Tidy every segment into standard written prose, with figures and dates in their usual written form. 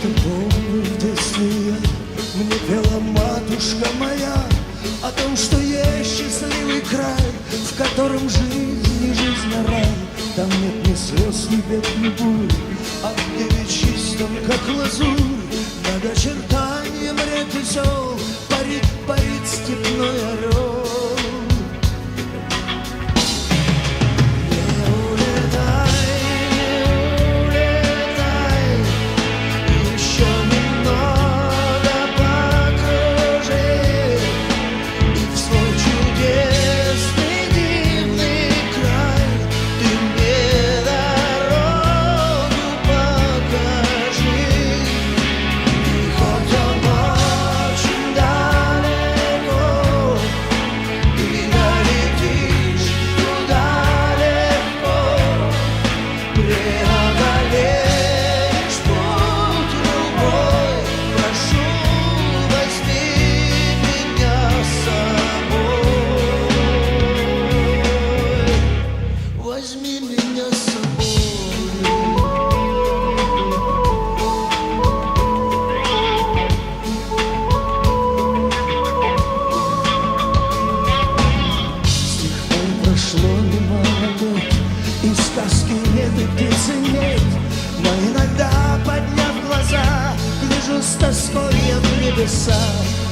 помню, в детстве мне пела матушка моя о том, что есть счастливый край, в котором жизнь и жизнь рай. Там нет ни слез, ни бед, ни бурь, а где ведь чистом, как лазурь. Над очертанием рек и сел парит, парит степной орел. Возьми меня с собой. С тех пор прошло немало лет, и сказки нет, и птицы нет. Но иногда, подняв глаза, гляжу с тоской я в небеса.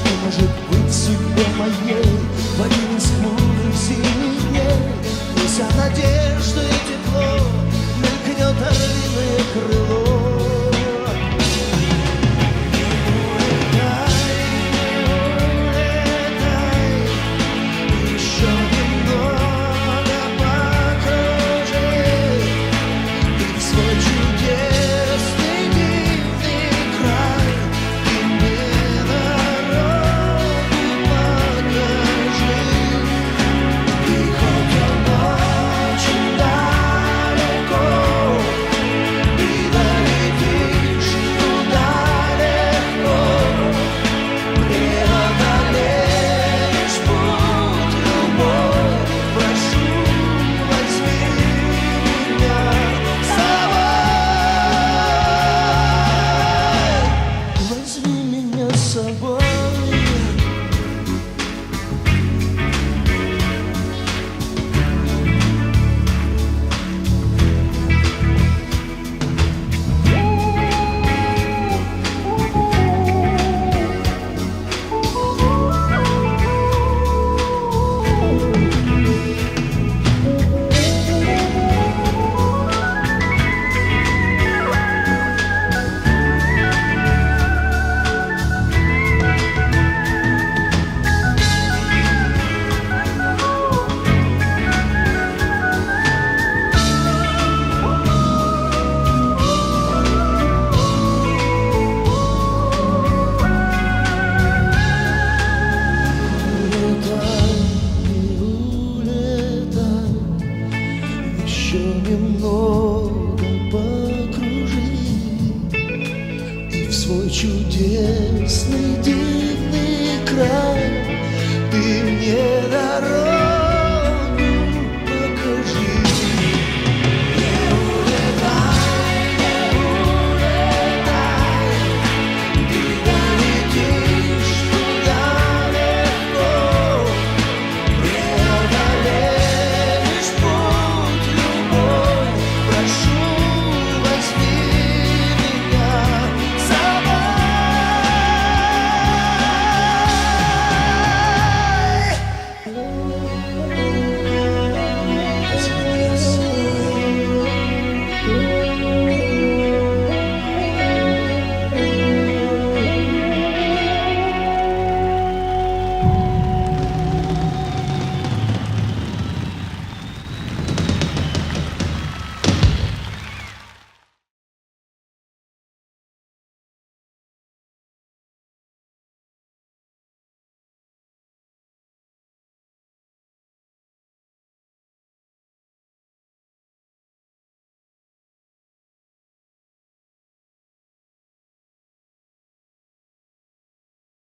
И, может быть, судьбе моей в один из хмурых зимних дней, неся надежду и тепло, мелькнет орлиное крыло. Еще немного покружи и в свой чудесный дивный край.